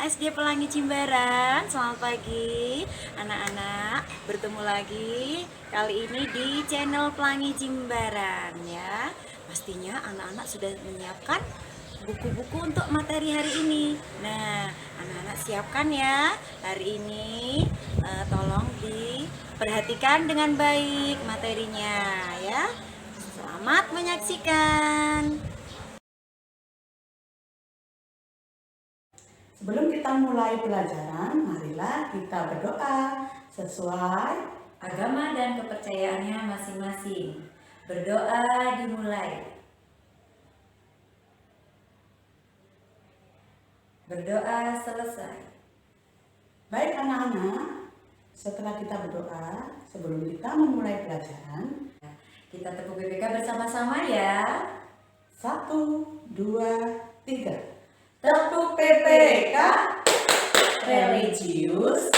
SD Pelangi Jimbaran. Selamat pagi anak-anak, bertemu lagi kali ini di channel Pelangi Jimbaran ya. Pastinya anak-anak sudah menyiapkan buku-buku untuk materi hari ini. Nah, anak-anak siapkan ya hari ini. Tolong diperhatikan dengan baik materinya ya. Selamat menyaksikan. Sebelum kita mulai pelajaran, marilah kita berdoa sesuai agama dan kepercayaannya masing-masing. Berdoa dimulai. Berdoa selesai. Baik anak-anak, setelah kita berdoa, sebelum kita memulai pelajaran, kita tepuk BPK bersama-sama ya. 1, 2, 3. Tepuk PPK, religius,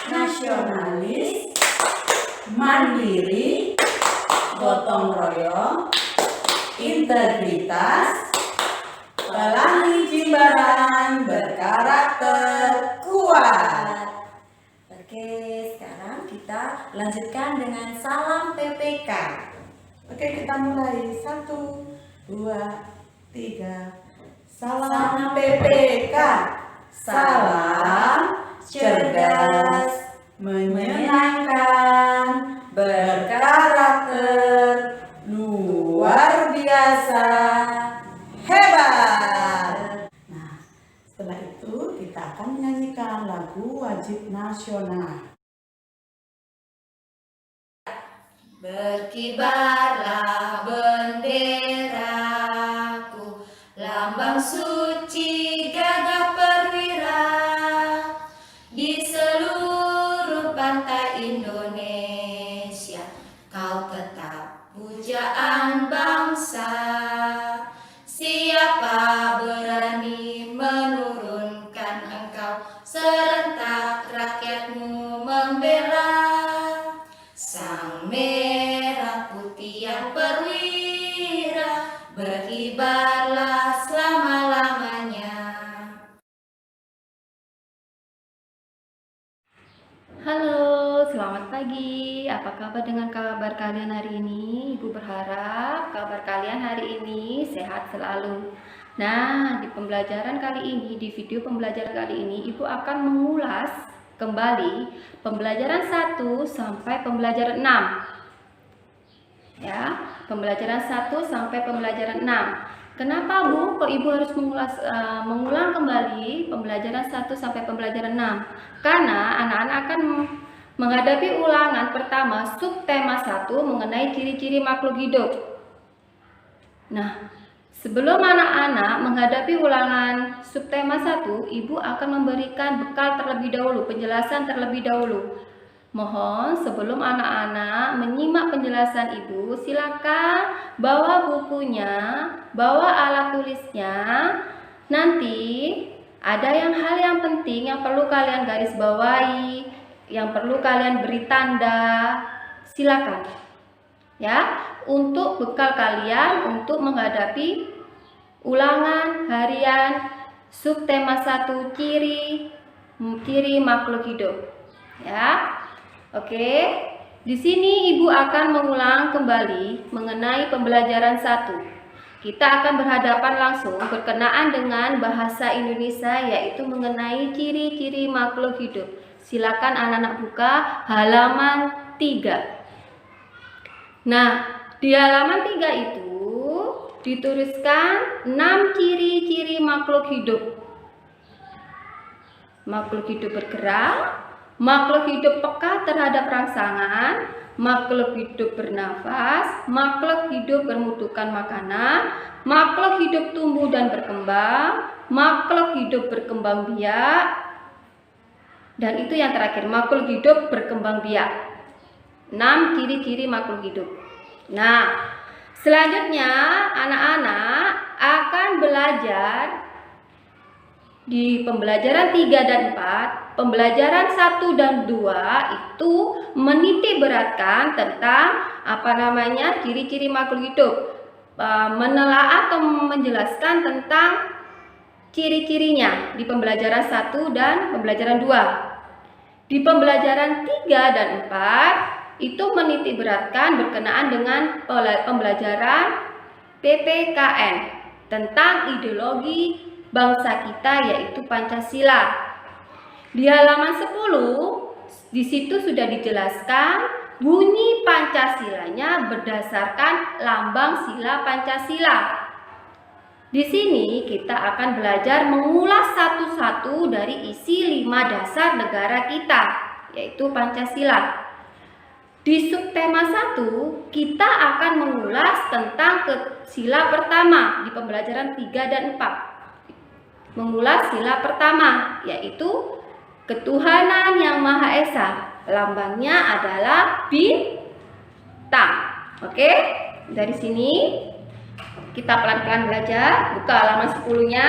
nasionalis, mandiri, gotong royong, integritas, Pelangi Jimbaran berkarakter kuat. Oke, sekarang kita lanjutkan dengan salam PPK. Oke, kita mulai. 1, 2, 3. Salam PPK. Salam cerdas, menyenangkan, berkarakter, luar biasa, hebat. Nah, setelah itu kita akan menyanyikan lagu wajib nasional. Berkibarlah benderaku, lambang suci gagah perwira, di seluruh pantai Indonesia kau tetap pujaan bangsa. Siapa berani menurunkan engkau, serentak rakyatmu membela. Sang merah putih yang perwira, berkibarlah selama-lamanya. Halo, selamat pagi. Apa kabar dengan kabar kalian hari ini? Ibu berharap kabar kalian hari ini sehat selalu. Nah, di pembelajaran kali ini, di video pembelajaran kali ini, Ibu akan mengulas kembali pembelajaran 1 sampai pembelajaran 6. Ya, pembelajaran 1 sampai pembelajaran 6. Kenapa Bu? Kok Ibu harus mengulang kembali pembelajaran 1 sampai pembelajaran 6? Karena anak-anak akan menghadapi ulangan pertama subtema 1 mengenai ciri-ciri makhluk hidup. Nah, sebelum anak-anak menghadapi ulangan subtema 1, Ibu akan memberikan bekal terlebih dahulu, penjelasan terlebih dahulu. Mohon sebelum anak-anak menyimak penjelasan Ibu, silakan bawa bukunya, bawa alat tulisnya. Nanti ada hal yang penting yang perlu kalian garis bawahi, yang perlu kalian beri tanda. Silakan ya, untuk bekal kalian untuk menghadapi ulangan harian subtema 1 ciri makhluk hidup ya. Oke, di sini Ibu akan mengulang kembali mengenai pembelajaran 1. Kita akan berhadapan langsung berkenaan dengan bahasa Indonesia, yaitu mengenai ciri-ciri makhluk hidup. Silakan anak-anak buka halaman 3. Nah, di halaman 3 itu dituliskan 6 ciri-ciri makhluk hidup. Makhluk hidup bergerak, makhluk hidup peka terhadap rangsangan, makhluk hidup bernafas, makhluk hidup bermutukan makanan, makhluk hidup tumbuh dan berkembang, makhluk hidup berkembang biak, dan itu yang terakhir, makhluk hidup berkembang biak. 6 ciri-ciri makhluk hidup. Nah, selanjutnya anak-anak akan belajar di pembelajaran 3 dan 4, pembelajaran 1 dan 2 itu menitik beratkan tentang ciri-ciri makhluk hidup, menelaah atau menjelaskan tentang ciri-cirinya di pembelajaran 1 dan pembelajaran 2. Di pembelajaran 3 dan 4 itu menitik beratkan berkenaan dengan pembelajaran PPKN tentang ideologi bangsa kita, yaitu Pancasila. Di halaman 10 di situ sudah dijelaskan bunyi Pancasilanya berdasarkan lambang sila Pancasila. Di sini kita akan belajar mengulas satu-satu dari isi 5 dasar negara kita, yaitu Pancasila. Di subtema 1, kita akan mengulas tentang sila pertama di pembelajaran 3 dan 4. Mengulas sila pertama, yaitu ketuhanan yang Maha Esa. Lambangnya adalah bintang. Oke? Dari sini kita pelan-pelan belajar. Buka halaman 10-nya.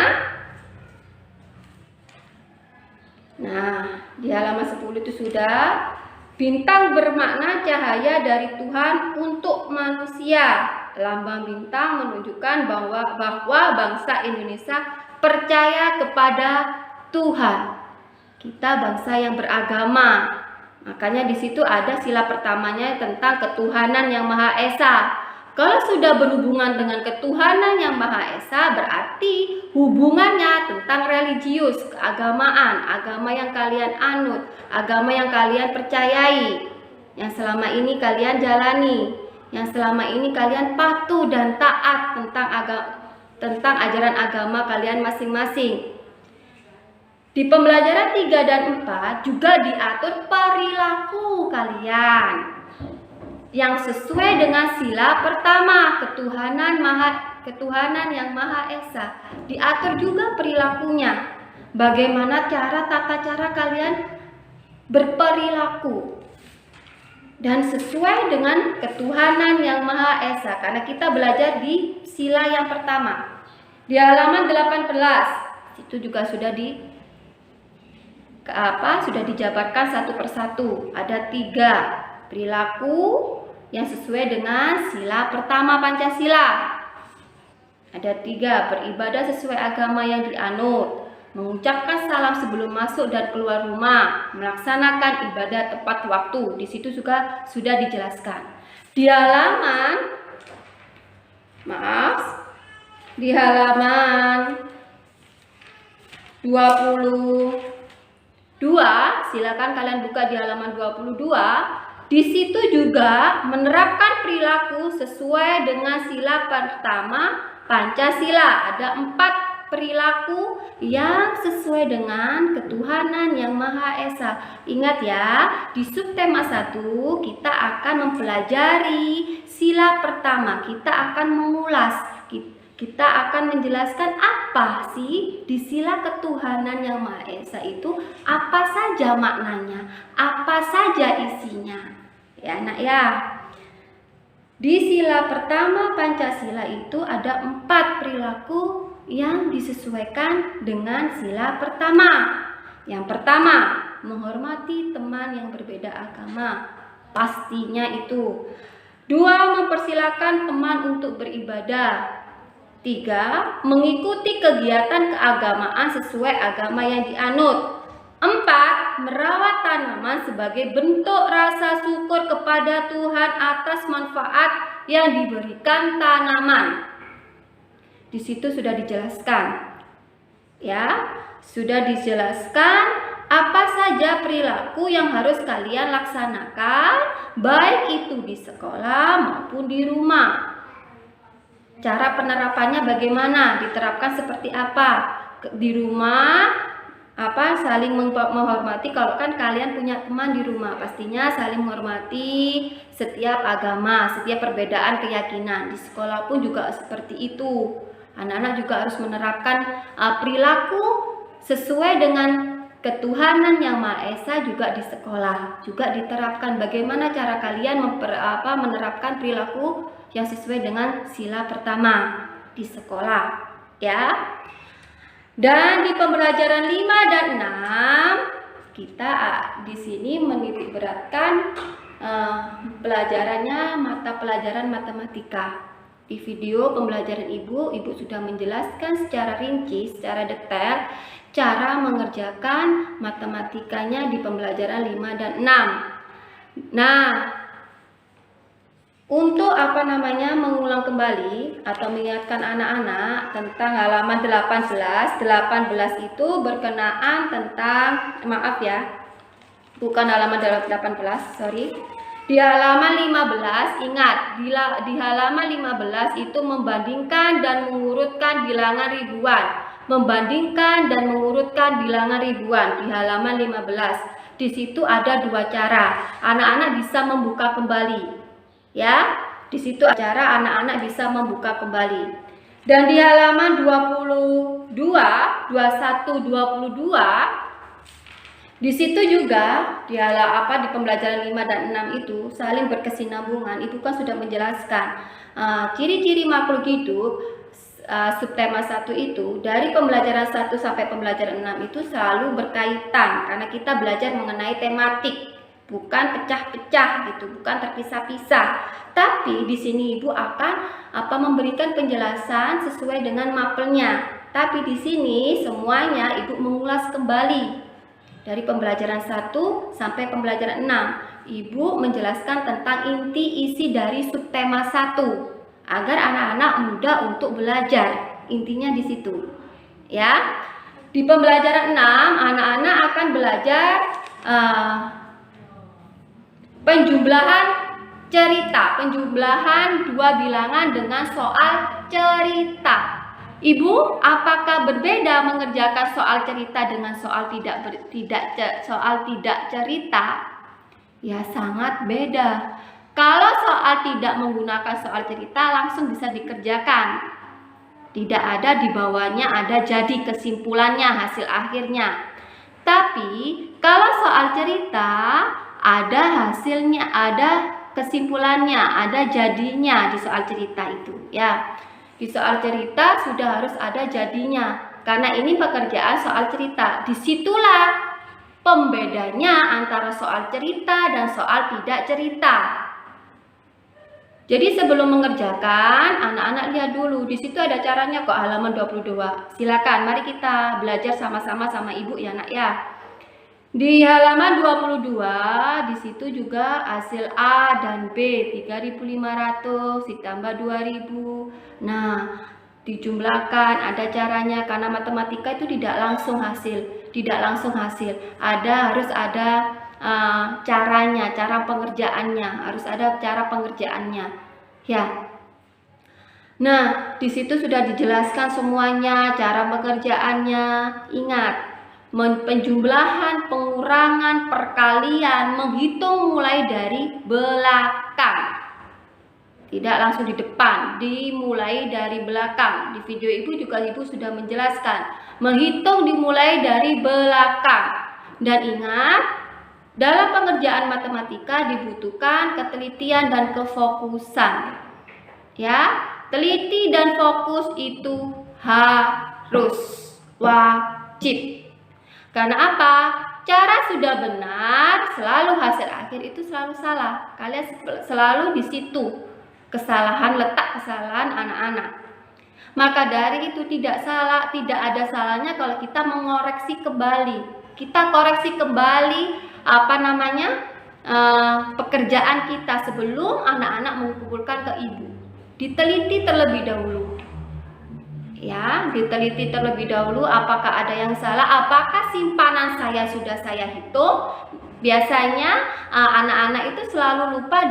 Nah, di halaman 10 itu sudah. Bintang bermakna cahaya dari Tuhan untuk manusia. Lambang bintang menunjukkan bahwa bangsa Indonesia percaya kepada Tuhan. Kita bangsa yang beragama. Makanya di situ ada sila pertamanya tentang ketuhanan yang Maha Esa. Kalau sudah berhubungan dengan ketuhanan yang Maha Esa, berarti hubungannya tentang religius, keagamaan, agama yang kalian anut, agama yang kalian percayai, yang selama ini kalian jalani, yang selama ini kalian patuh dan taat tentang ajaran agama kalian masing-masing. Di pembelajaran 3 dan 4 juga diatur perilaku kalian yang sesuai dengan sila pertama, ketuhanan yang Maha Esa. Diatur juga perilakunya. Bagaimana tata cara kalian berperilaku dan sesuai dengan ketuhanan yang Maha Esa, karena kita belajar di sila yang pertama. Di halaman 18 itu juga sudah dijabarkan satu persatu. Ada 3 perilaku yang sesuai dengan sila pertama Pancasila. Ada 3, beribadah sesuai agama yang dianut, mengucapkan salam sebelum masuk dan keluar rumah, melaksanakan ibadah tepat waktu. Di situ juga sudah dijelaskan. Di halaman 22, silakan kalian buka di halaman 22. Di situ juga menerapkan perilaku sesuai dengan sila pertama Pancasila. Ada 4 perilaku yang sesuai dengan ketuhanan yang Maha Esa. Ingat ya, di subtema 1 kita akan mempelajari sila pertama. Kita akan mengulas, kita akan menjelaskan apa sih di sila ketuhanan yang Maha Esa itu, apa saja maknanya, apa saja isinya. Ya nak ya. Di sila pertama Pancasila itu ada 4 perilaku yang disesuaikan dengan sila pertama. Yang pertama, menghormati teman yang berbeda agama. Pastinya itu. 2, mempersilakan teman untuk beribadah. 3, mengikuti kegiatan keagamaan sesuai agama yang dianut. 4, merawat tanaman sebagai bentuk rasa syukur kepada Tuhan atas manfaat yang diberikan tanaman. Di situ sudah dijelaskan. Ya, sudah dijelaskan apa saja perilaku yang harus kalian laksanakan, baik itu di sekolah maupun di rumah. Cara penerapannya bagaimana? Diterapkan seperti apa? Di rumah saling menghormati. Kalau kan kalian punya teman di rumah, pastinya saling menghormati setiap agama, setiap perbedaan keyakinan. Di sekolah pun juga seperti itu. Anak-anak juga harus menerapkan perilaku sesuai dengan ketuhanan yang Maha Esa juga di sekolah. Juga diterapkan bagaimana cara kalian menerapkan perilaku yang sesuai dengan sila pertama di sekolah, ya. Dan di pembelajaran 5 dan 6 kita di sini menitik beratkan pelajarannya mata pelajaran matematika. Di video pembelajaran Ibu sudah menjelaskan secara rinci, secara detail cara mengerjakan matematikanya di pembelajaran 5 dan 6. Nah, untuk mengulang kembali atau mengingatkan anak-anak tentang halaman 18. 18 itu berkenaan tentang, maaf ya, bukan halaman 18, sorry. Di halaman 15, ingat, di halaman 15 itu membandingkan dan mengurutkan bilangan ribuan. Membandingkan dan mengurutkan bilangan ribuan di halaman 15. Di situ ada dua cara. Anak-anak bisa membuka kembali. Ya, di situ cara anak-anak bisa membuka kembali. Dan di halaman 22, 21, 22 di situ juga di pembelajaran 5 dan 6 itu saling berkesinambungan. Ibu kan sudah menjelaskan ciri-ciri makhluk hidup subtema 1 itu dari pembelajaran 1 sampai pembelajaran 6 itu selalu berkaitan karena kita belajar mengenai tematik. Bukan pecah-pecah gitu, bukan terpisah-pisah. Tapi di sini Ibu akan memberikan penjelasan sesuai dengan mapelnya. Tapi di sini semuanya Ibu mengulas kembali dari pembelajaran 1 sampai pembelajaran 6. Ibu menjelaskan tentang inti isi dari subtema 1 agar anak-anak mudah untuk belajar. Intinya di situ. Ya. Di pembelajaran 6 anak-anak akan belajar penjumlahan cerita, penjumlahan dua bilangan dengan soal cerita. Ibu, apakah berbeda mengerjakan soal cerita dengan soal tidak cerita? Ya, sangat beda. Kalau soal tidak menggunakan soal cerita langsung bisa dikerjakan. Tidak ada di bawahnya ada jadi kesimpulannya, hasil akhirnya. Tapi kalau soal cerita ada hasilnya, ada kesimpulannya, ada jadinya di soal cerita itu, ya. Di soal cerita sudah harus ada jadinya, karena ini pekerjaan soal cerita. Disitulah pembedanya antara soal cerita dan soal tidak cerita. Jadi sebelum mengerjakan, anak-anak lihat dulu. Di situ ada caranya kok, halaman 22. Silakan, mari kita belajar sama-sama sama Ibu ya, Nak ya. Di halaman 22 di situ juga hasil A dan B 3.500 ditambah 2.000. Nah, dijumlahkan, ada caranya karena matematika itu tidak langsung hasil. Harus ada caranya, cara pengerjaannya, harus ada cara pengerjaannya. Ya. Nah, di situ sudah dijelaskan semuanya cara pengerjaannya. Ingat, penjumlahan, pengurangan, perkalian, menghitung mulai dari belakang. Tidak langsung di depan, dimulai dari belakang. Di video Ibu juga Ibu sudah menjelaskan. Menghitung dimulai dari belakang. Dan ingat, dalam pengerjaan matematika dibutuhkan ketelitian dan kefokusan. Ya, teliti dan fokus itu harus wajib. Karena apa? Cara sudah benar, selalu hasil akhir itu selalu salah. Kalian selalu di situ. Letak kesalahan anak-anak. Maka dari itu tidak ada salahnya kalau kita mengoreksi kembali. Kita koreksi kembali pekerjaan kita sebelum anak-anak mengumpulkan ke Ibu. Diteliti terlebih dahulu. Ya, diteliti terlebih dahulu apakah ada yang salah, apakah simpanan saya sudah saya hitung. Biasanya anak-anak itu selalu lupa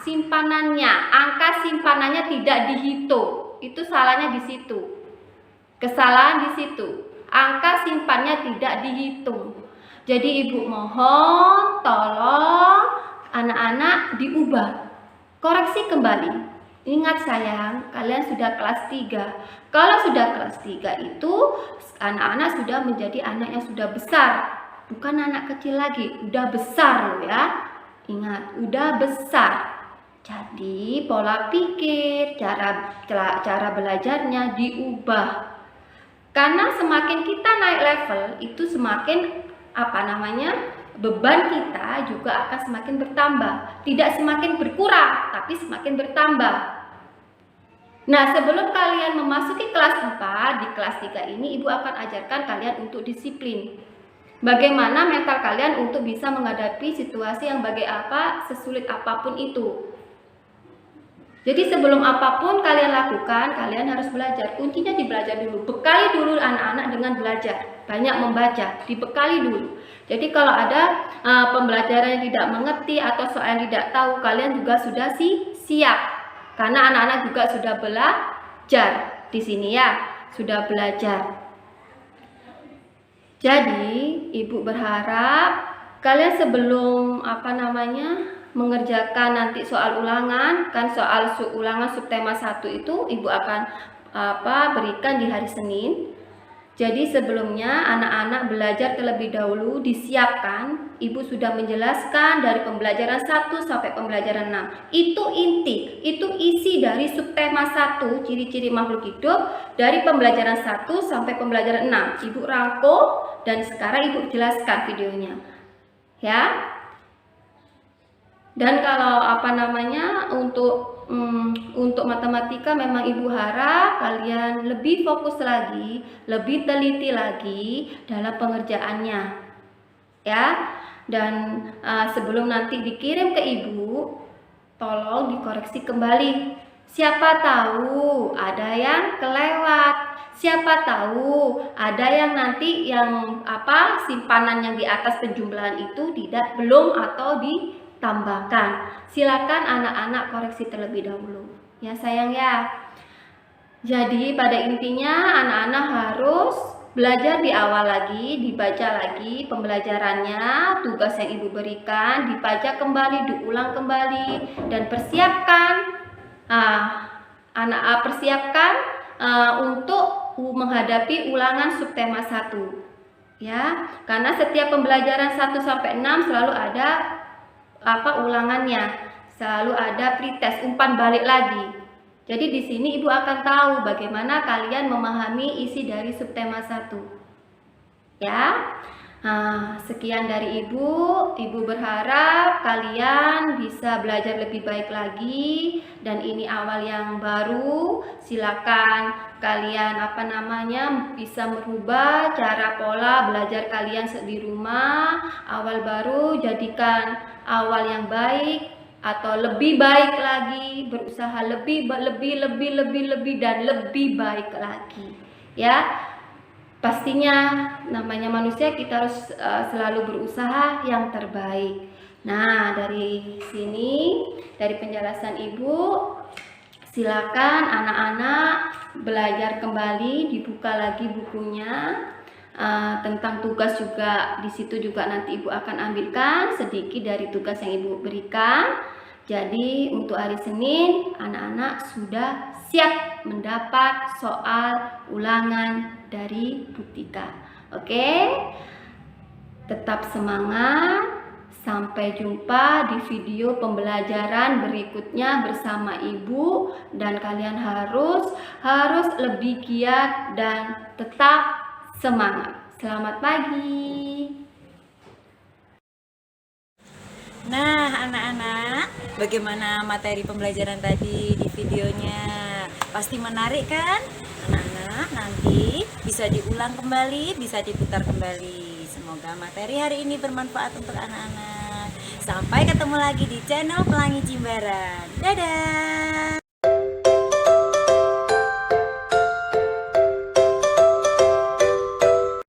simpanannya, angka simpanannya tidak dihitung. Itu salahnya di situ. Kesalahan di situ. Angka simpannya tidak dihitung. Jadi Ibu mohon tolong anak-anak diubah. Koreksi kembali. Ingat sayang, kalian sudah kelas 3. Kalau sudah kelas 3 itu anak-anak sudah menjadi anak yang sudah besar. Bukan anak kecil lagi, udah besar loh ya. Ingat, udah besar. Jadi pola pikir, cara belajarnya diubah. Karena semakin kita naik level, itu semakin beban kita juga akan semakin bertambah. Tidak semakin berkurang, tapi semakin bertambah. Nah, sebelum kalian memasuki kelas 4, di kelas 3 ini Ibu akan ajarkan kalian untuk disiplin. Bagaimana mental kalian untuk bisa menghadapi situasi yang sesulit apapun itu. Jadi sebelum apapun kalian lakukan, kalian harus belajar. Kuncinya di belajar dulu. Bekali dulu anak-anak dengan belajar. Banyak membaca, dibekali dulu. Jadi kalau ada pembelajaran yang tidak mengerti atau soal yang tidak tahu, kalian juga sudah siap. Karena anak-anak juga sudah belajar di sini ya, sudah belajar. Jadi, Ibu berharap kalian sebelum mengerjakan nanti soal ulangan, kan soal ulangan subtema 1 itu Ibu akan berikan di hari Senin. Jadi sebelumnya anak-anak belajar terlebih dahulu, disiapkan. Ibu sudah menjelaskan dari pembelajaran 1 sampai pembelajaran 6. Itu inti, itu isi dari subtema 1, ciri-ciri makhluk hidup, dari pembelajaran 1 sampai pembelajaran 6. Ibu rangkum dan sekarang Ibu jelaskan videonya. Ya. Dan kalau untuk matematika memang Ibu harap kalian lebih fokus lagi, lebih teliti lagi dalam pengerjaannya. Ya. Dan sebelum nanti dikirim ke Ibu, tolong dikoreksi kembali. Siapa tahu ada yang kelewat. Siapa tahu ada yang nanti simpanan yang di atas penjumlahan itu belum atau ditambahkan. Silakan anak-anak koreksi terlebih dahulu. Ya sayang ya. Jadi pada intinya anak-anak harus belajar di awal lagi, dibaca lagi pembelajarannya, tugas yang Ibu berikan, dibaca kembali, diulang kembali, dan persiapkan untuk menghadapi ulangan subtema 1. Ya, karena setiap pembelajaran 1 sampai 6 selalu ada ulangannya, selalu ada pretest, umpan balik lagi. Jadi di sini Ibu akan tahu bagaimana kalian memahami isi dari subtema 1. Ya. Sekian dari Ibu. Ibu berharap kalian bisa belajar lebih baik lagi, dan ini awal yang baru. Silakan kalian bisa merubah cara pola belajar kalian di rumah. Awal baru, jadikan awal yang baik atau lebih baik lagi, berusaha lebih dan lebih baik lagi. Ya. Pastinya namanya manusia, kita harus selalu berusaha yang terbaik. Nah, dari sini, dari penjelasan Ibu, silakan anak-anak belajar kembali, dibuka lagi bukunya. Tentang tugas juga, di situ juga nanti Ibu akan ambilkan sedikit dari tugas yang Ibu berikan. Jadi untuk hari Senin, anak-anak sudah siap mendapat soal ulangan dari Buktika. Oke? Tetap semangat. Sampai jumpa di video pembelajaran berikutnya bersama Ibu, dan kalian harus lebih giat dan tetap semangat. Selamat pagi. Nah, anak-anak, bagaimana materi pembelajaran tadi di videonya? Pasti menarik kan? Anak-anak, nanti bisa diulang kembali, bisa diputar kembali. Semoga materi hari ini bermanfaat untuk anak-anak. Sampai ketemu lagi di channel Pelangi Jimbaran. Dadah!